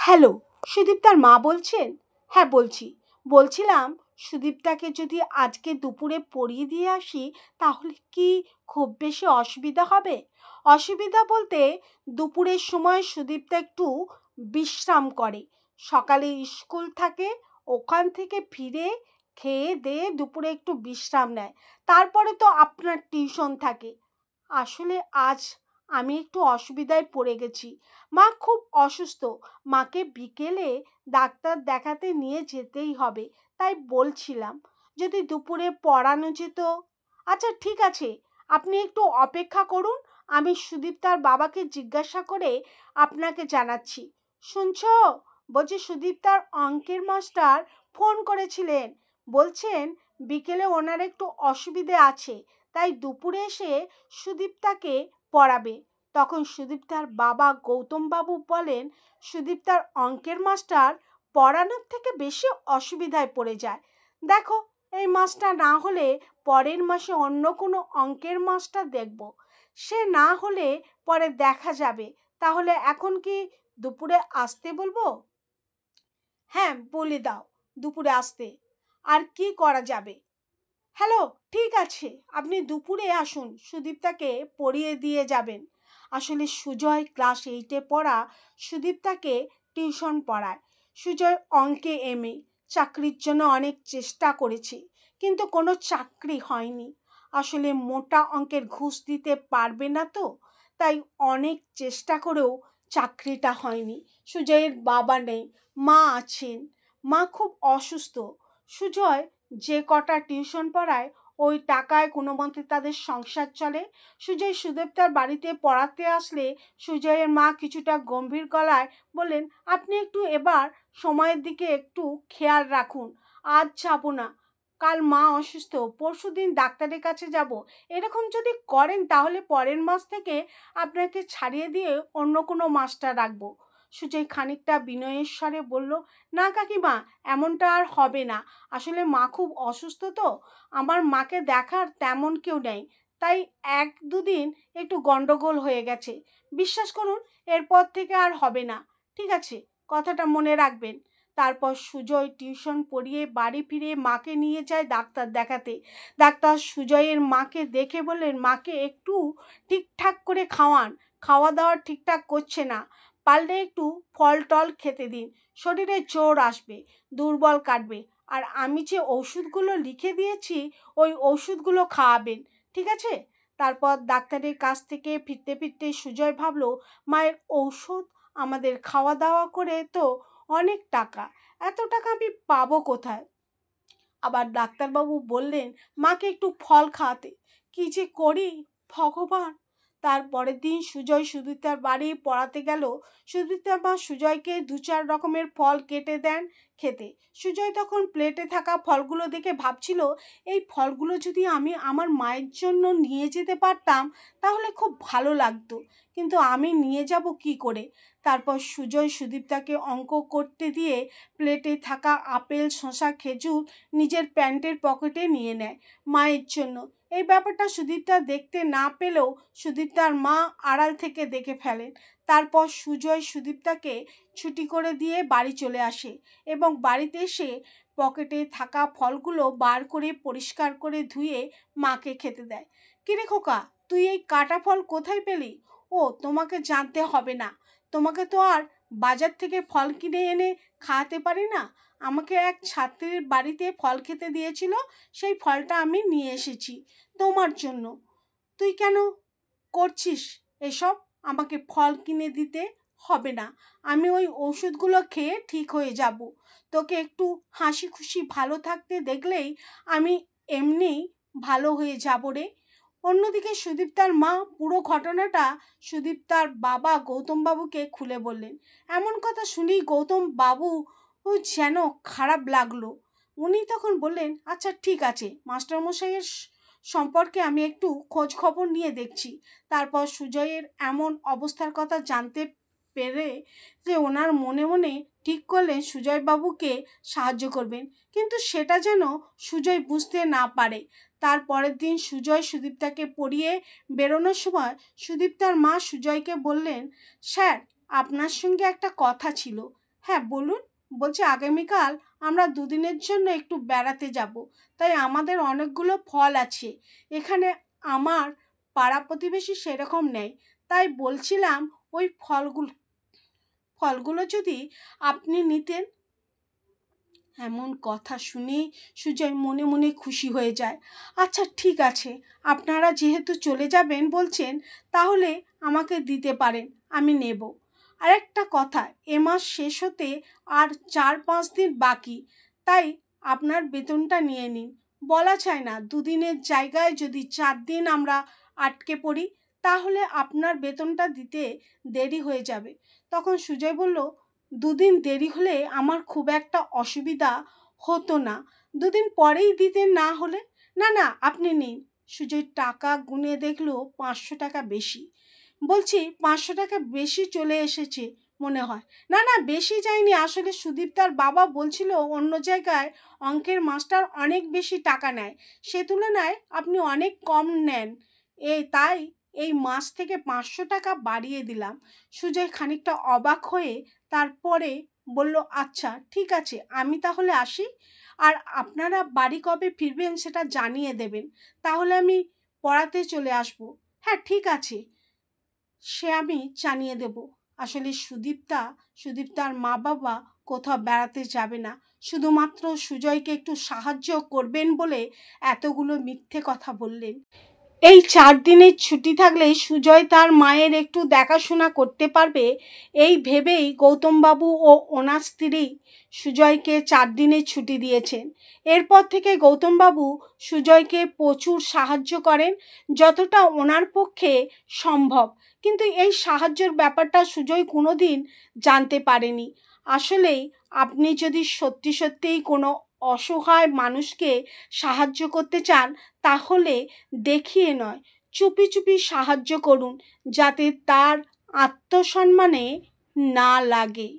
Hello, সুদীপ্তার মা বলছেন? হ্যাঁ বলছি। বলছিলাম সুদীপ্তাকে যদি আজকে দুপুরে পড়িয়ে দিয়ে আসি তাহলে কি খুব বেশি অসুবিধা হবে? অসুবিধা বলতে দুপুরের সময় সুদীপ্তা একটু বিশ্রাম করে। সকালে স্কুল থাকে, ওখান থেকে ফিরে খেয়ে দিয়ে দুপুরে একটু বিশ্রাম নেয়। তারপরে তো আপনার টিউশন থাকে। আসলে আজ আমি একটু অসুবিধায় পড়ে গেছি। মা খুব অসুস্থ। মাকে বিকেলে ডাক্তার দেখাতে নিয়ে যেতেই হবে। তাই বলছিলাম যদি দুপুরে পড়ানো যেত। আচ্ছা ঠিক আছে, আপনি একটু অপেক্ষা করুন। আমি সুদীপ্তার বাবাকে জিজ্ঞাসা করে আপনাকে জানাচ্ছি। শুনছো? বলছি সুদীপ্তার অঙ্কের মাস্টার ফোন করেছিলেন। বলছেন বিকেলে ওনার একটু অসুবিধে আছে, তাই দুপুরে এসে সুদীপ্তাকে পড়াবে। তখন সুদীপ্তার বাবা গৌতমবাবু বলেন সুদীপ্তার অঙ্কের মাস্টার পড়ানোর থেকে বেশি অসুবিধায় পড়ে যায়। দেখো, এই মাসটা না হলে পরের মাসে অন্য কোনো অঙ্কের মাস্টার দেখব। সে না হলে পরে দেখা যাবে। তাহলে এখন কি দুপুরে আসতে বলবো? হ্যাঁ বলে দাও, দুপুরে আসতে। আর কি করা যাবে? হ্যালো, ঠিক আছে, আপনি দুপুরে আসুন, সুদীপ্তাকে পড়িয়ে দিয়ে যাবেন। আসলে সুজয় ক্লাস 8-এ পড়া সুদীপ্তাকে টিউশন পড়ায়। সুজয় অঙ্কে এমএ, চাকরির জন্য অনেক চেষ্টা করেছে, কিন্তু কোনো চাকরি হয়নি। আসলে মোটা অঙ্কের ঘুষ দিতে পারবে না তো, তাই অনেক চেষ্টা করেও চাকরিটা হয়নি। সুজয়ের বাবা নেই, মা আছেন। মা খুব অসুস্থ। সুজয় যে কটা টিউশন পড়ায় ওই টাকায় কোনো মতে তাদের সংসার চলে। সুজয় সুদীপ্তার বাড়িতে পড়াতে আসলে সুজয়ের মা কিছুটা গম্ভীর গলায় বললেন, আপনি একটু এবার সময়ের দিকে একটু খেয়াল রাখুন। আজ যাব না, কাল মা অসুস্থ, পরশুদিন ডাক্তারের কাছে যাব। এরকম যদি করেন তাহলে পরের মাস থেকে আপনাকে ছাড়িয়ে দিয়ে অন্য কোনো মাস্টার রাখবো। সুজয় খানিকটা বিনয়ের স্বরে বলল, না কাকিমা, এমনটা আর হবে না। আসলে মা খুব অসুস্থ তো, আমার মাকে দেখার তেমন কেউ নেই, তাই 1-2 দিন একটু গন্ডগোল হয়ে গেছে। বিশ্বাস করুন, এরপর থেকে আর হবে না। ঠিক আছে, কথাটা মনে রাখবেন। তারপর সুজয় টিউশন পড়িয়ে বাড়ি ফিরে মাকে নিয়ে যায় ডাক্তার দেখাতে। ডাক্তার সুজয়ের মাকে দেখে বললেন, মাকে একটু ঠিকঠাক করে খাওয়ান, খাওয়া দাওয়া ঠিকঠাক করছে না। পারলে একটু ফল টল খেতে দিন, শরীরে জোর আসবে, দুর্বল কাটবে। আর আমি যে ওষুধগুলো লিখে দিয়েছি ওই ওষুধগুলো খাওয়াবেন, ঠিক আছে? তারপর ডাক্তারের কাছ থেকে ফিরতে ফিরতে সুজয় ভাবলো, মায়ের ঔষধ, আমাদের খাওয়া দাওয়া করে তো অনেক টাকা, এত টাকা আমি পাবো কোথায়? আবার ডাক্তারবাবু বললেন মাকে একটু ফল খাওয়াতে। কি যে করি ভগবান! তারপরের দিন সুজয় সুদীপ্তার বাড়ি পড়াতে গেল। সুদীপ্তার মা সুজয়কে 2-4 রকমের ফল কেটে দেন খেতে। সুজয় তখন প্লেটে থাকা ফলগুলো দেখে ভাবছিল, এই ফলগুলো যদি আমি আমার মায়ের জন্য নিয়ে যেতে পারতাম তাহলে খুব ভালো লাগতো, কিন্তু আমি নিয়ে যাব কি করে? তারপর সুজয় সুদীপ্তাকে অঙ্ক করতে দিয়ে প্লেটে থাকা আপেল, শসা, খেজুর নিজের প্যান্টের পকেটে নিয়ে নেয় মায়ের জন্য। এই ব্যাপারটা সুদীপ্তা দেখতে না পেলেও সুদীপ্তার মা আড়াল থেকে দেখে ফেলেন। তারপর সুজয় সুদীপ্তাকে ছুটি করে দিয়ে বাড়ি চলে আসে এবং বাড়িতে এসে পকেটে থাকা ফলগুলো বার করে পরিষ্কার করে ধুয়ে মাকে খেতে দেয়। কিরে খোকা, তুই এই কাটা ফল কোথায় পেলি? ও, তোমাকে জানতে হবে না, তোমাকে তো আর বাজার থেকে ফল কিনে এনে খাওয়াতে পারি না। আমাকে এক ছাত্রীর বাড়িতে ফল খেতে দিয়েছিল, সেই ফলটা আমি নিয়ে এসেছি তোমার জন্য। তুই কেন করছিস এসব? আমাকে ফল কিনে দিতে হবে না, আমি ওই ওষুধগুলো খেয়ে ঠিক হয়ে যাব। তোকে একটু হাসি খুশি ভালো থাকতে দেখলেই আমি এমনিই ভালো হয়ে যাব রে। অন্যদিকে সুদীপ্তার মা পুরো ঘটনাটা সুদীপ্তার বাবা গৌতমবাবুকে খুলে বললেন। এমন কথা শুনেই গৌতম বাবু যেন খারাপ লাগলো। উনি তখন বললেন, আচ্ছা ঠিক আছে, মাস্টারমশাইয়ের সম্পর্কে আমি একটু খোঁজ খবর নিয়ে দেখছি। তারপর সুজয়ের এমন অবস্থার কথা জানতে পেরে যে ওনার মনে মনে ঠিক করলেন সুজয়বাবুকে সাহায্য করবেন, কিন্তু সেটা যেন সুজয় বুঝতে না পারে। তারপরের দিন সুজয় সুদীপ্তাকে পড়িয়ে বেরোনোর সময় সুদীপ্তার মা সুজয়কে বললেন, স্যার, আপনার সঙ্গে একটা কথা ছিল। হ্যাঁ বলুন। বলছি আগামীকাল আমরা দুদিনের জন্য একটু বেড়াতে যাব, তাই আমাদের অনেকগুলো ফল আছে এখানে। আমার পাড়া প্রতিবেশী সেরকম নেই, তাই বলছিলাম ওই ফলগুলো যদি আপনি নিতেন। এমন কথা শুনে সুজয় মনে মনে খুশি হয়ে যায়। আচ্ছা ঠিক আছে, আপনারা যেহেতু চলে যাবেন বলছেন, তাহলে আমাকে দিতে পারেন, আমি নেব। আরেকটা কথা, এ মাস শেষ হতে আর 4-5 দিন বাকি, তাই আপনার বেতনটা নিয়ে নিন। বলা চায় না, দুদিনের জায়গায় যদি 4 দিন আমরা আটকে পড়ি, তাহলে আপনার বেতনটা দিতে দেরি হয়ে যাবে। তখন সুজয় বলল, দুদিন দেরি হলে আমার খুব একটা অসুবিধা হতো না, দুদিন পরেই দিতে না হলে। না না, আপনি নিন। সুজয় টাকা গুনে দেখলো 500 টাকা বেশি। বলছি 500 টাকা বেশি চলে এসেছে মনে হয়। না না, বেশি যায়নি, আসলে সুদীপ তার বাবা বলছিল অন্য জায়গায় অঙ্কের মাস্টার অনেক বেশি টাকা নেয়, সে তুলনায় আপনি অনেক কম নেন, তাই এই মাস থেকে 500 টাকা বাড়িয়ে দিলাম। সুজয় খানিকটা অবাক হয়ে তারপরে বলল, আচ্ছা ঠিক আছে, আমি তাহলে আসি, আর আপনারা বাড়ি কবে ফিরবেন সেটা জানিয়ে দেবেন, তাহলে আমি পড়াতে চলে আসব। হ্যাঁ ঠিক আছে, সে আমি জানিয়ে দেব। আসলে সুদীপ্তার মা বাবা কোথাও বেড়াতে যাবে না, শুধুমাত্র সুজয়কে একটু সাহায্য করবেন বলে এতগুলো মিথ্যে কথা বললেন। এই 4 দিনের ছুটি থাকলে সুজয় তার মায়ের একটু দেখাশোনা করতে পারবে, এই ভেবেই গৌতমবাবু ও ওনার স্ত্রী সুজয়কে 4 দিনের ছুটি দিয়েছেন। এরপর থেকে গৌতমবাবু সুজয়কে প্রচুর সাহায্য করেন, যতটা ওনার পক্ষে সম্ভব। কিন্তু এই সাহায্যের ব্যাপারটা সুজয় কোনো দিন জানতে পারেনি। আসলেই আপনি যদি সত্যি সত্যিই কোনো অসহায় মানুষকে সাহায্য করতে চান, তাহলে দেখিয়ে নয়, চুপি চুপি সাহায্য করুন, যাতে তার আত্মসম্মানে না লাগে।